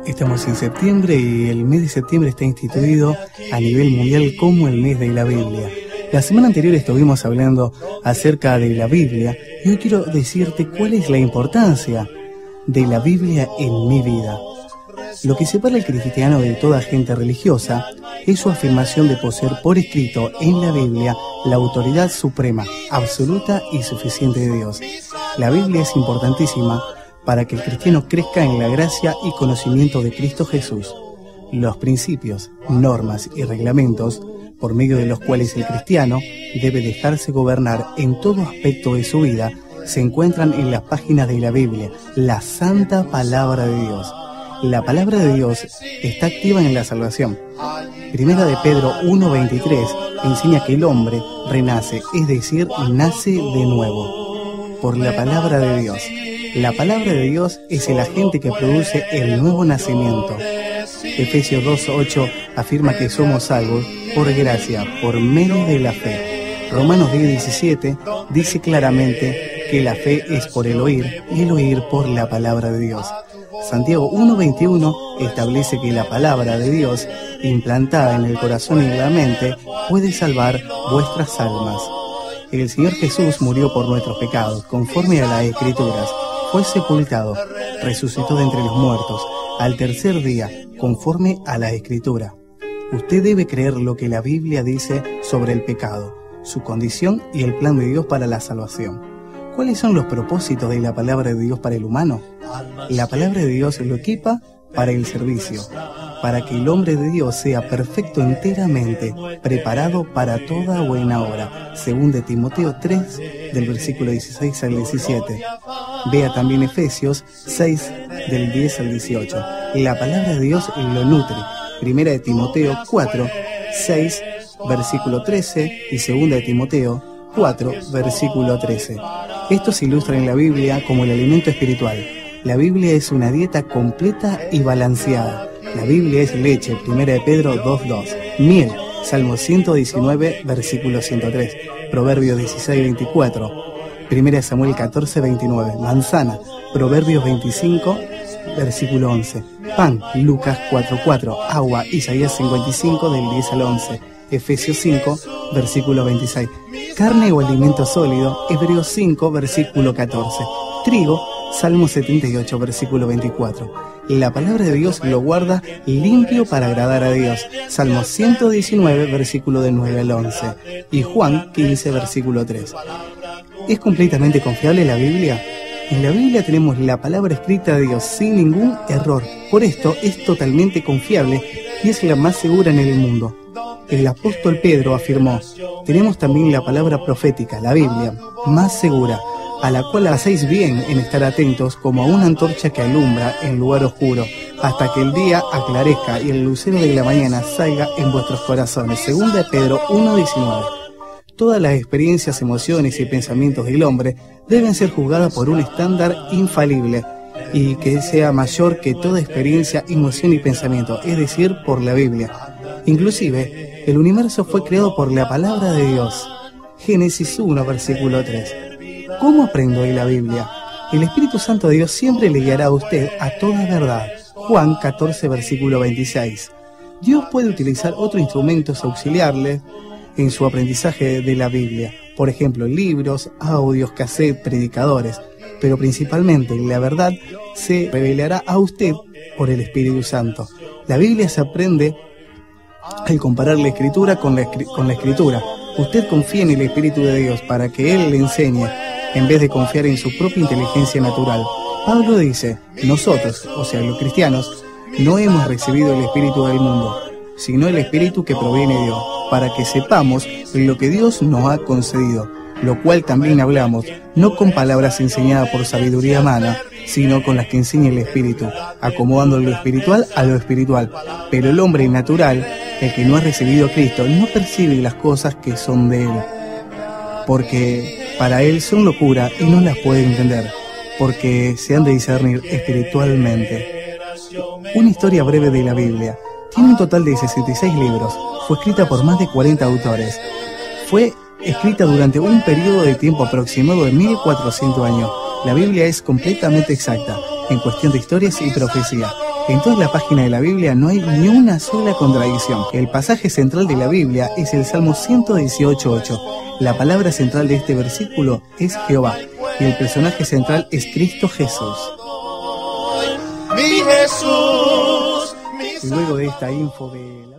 Estamos en septiembre y el mes de septiembre está instituido a nivel mundial como el mes de la Biblia. La semana anterior estuvimos hablando acerca de la Biblia y hoy quiero decirte cuál es la importancia de la Biblia en mi vida. Lo que separa al cristiano de toda gente religiosa es su afirmación de poseer por escrito en la Biblia la autoridad suprema, absoluta y suficiente de Dios. La Biblia es importantísima para que el cristiano crezca en la gracia y conocimiento de Cristo Jesús. Los principios, normas y reglamentos por medio de los cuales el cristiano debe dejarse gobernar en todo aspecto de su vida se encuentran en las páginas de la Biblia, la santa palabra de Dios. La palabra de Dios está activa en la salvación. Primera de Pedro 1:23 enseña que el hombre renace, es decir, nace de nuevo, por la palabra de Dios. La palabra de Dios es el agente que produce el nuevo nacimiento. Efesios 2:8 afirma que somos salvos por gracia, por medio de la fe. Romanos 10:17 dice claramente que la fe es por el oír y el oír por la palabra de Dios. Santiago 1:21 establece que la palabra de Dios, implantada en el corazón y en la mente, puede salvar vuestras almas. El Señor Jesús murió por nuestros pecados, conforme a las Escrituras. Fue sepultado, resucitó de entre los muertos, al tercer día, conforme a la Escritura. Usted debe creer lo que la Biblia dice sobre el pecado, su condición y el plan de Dios para la salvación. ¿Cuáles son los propósitos de la palabra de Dios para el humano? La palabra de Dios lo equipa para el servicio, para que el hombre de Dios sea perfecto enteramente, preparado para toda buena obra. Según de Timoteo 3, del versículo 16 al 17. Vea también Efesios 6, del 10 al 18. La palabra de Dios lo nutre. Primera de Timoteo 4, 6, versículo 13 y segunda de Timoteo 4, versículo 13. Esto se ilustra en la Biblia como el alimento espiritual. La Biblia es una dieta completa y balanceada. La Biblia es leche, Primera de Pedro 2:2. Miel, Salmo 119, versículo 103. Proverbios 16:24. Primera de Samuel 14:29. Manzana, Proverbios 25, versículo 11. Pan, Lucas 4:4. Agua, Isaías 55, del 10 al 11. Efesios 5, versículo 26. Carne o alimento sólido, Hebreos 5, versículo 14. Trigo, Salmo 78, versículo 24. La palabra de Dios lo guarda limpio para agradar a Dios. Salmo 119, versículo del 9 al 11. Y Juan 15, versículo 3. ¿Es completamente confiable la Biblia? En la Biblia tenemos la palabra escrita de Dios sin ningún error. Por esto es totalmente confiable y es la más segura en el mundo. El apóstol Pedro afirmó: tenemos también la palabra profética, la Biblia, más segura, a la cual hacéis bien en estar atentos como a una antorcha que alumbra en lugar oscuro, hasta que el día aclarezca y el lucero de la mañana salga en vuestros corazones. Segunda de Pedro 1:19. Todas las experiencias, emociones y pensamientos del hombre deben ser juzgadas por un estándar infalible y que sea mayor que toda experiencia, emoción y pensamiento, es decir, por la Biblia. Inclusive, el universo fue creado por la palabra de Dios. Génesis 1, versículo 3. ¿Cómo aprendo de la Biblia? El Espíritu Santo de Dios siempre le guiará a usted a toda verdad. Juan 14, versículo 26. Dios puede utilizar otros instrumentos auxiliarle en su aprendizaje de la Biblia. Por ejemplo, libros, audios, cassettes, predicadores. Pero principalmente la verdad se revelará a usted por el Espíritu Santo. La Biblia se aprende al comparar la Escritura con la Escritura. Usted confía en el Espíritu de Dios para que Él le enseñe, en vez de confiar en su propia inteligencia natural. Pablo dice: nosotros, o sea, los cristianos, no hemos recibido el Espíritu del mundo, sino el Espíritu que proviene de Dios, para que sepamos lo que Dios nos ha concedido, lo cual también hablamos, no con palabras enseñadas por sabiduría humana, sino con las que enseña el Espíritu, acomodando lo espiritual a lo espiritual. Pero el hombre natural, el que no ha recibido a Cristo, no percibe las cosas que son de Él, porque para él son locura y no las puede entender, porque se han de discernir espiritualmente. Una historia breve de la Biblia. Tiene un total de 66 libros. Fue escrita por más de 40 autores. Fue escrita durante un periodo de tiempo aproximado de 1400 años. La Biblia es completamente exacta en cuestión de historias y profecía. En toda la página de la Biblia no hay ni una sola contradicción. El pasaje central de la Biblia es el Salmo 118:8. La palabra central de este versículo es Jehová y el personaje central es Cristo Jesús. Mi Jesús, Luego de esta info de la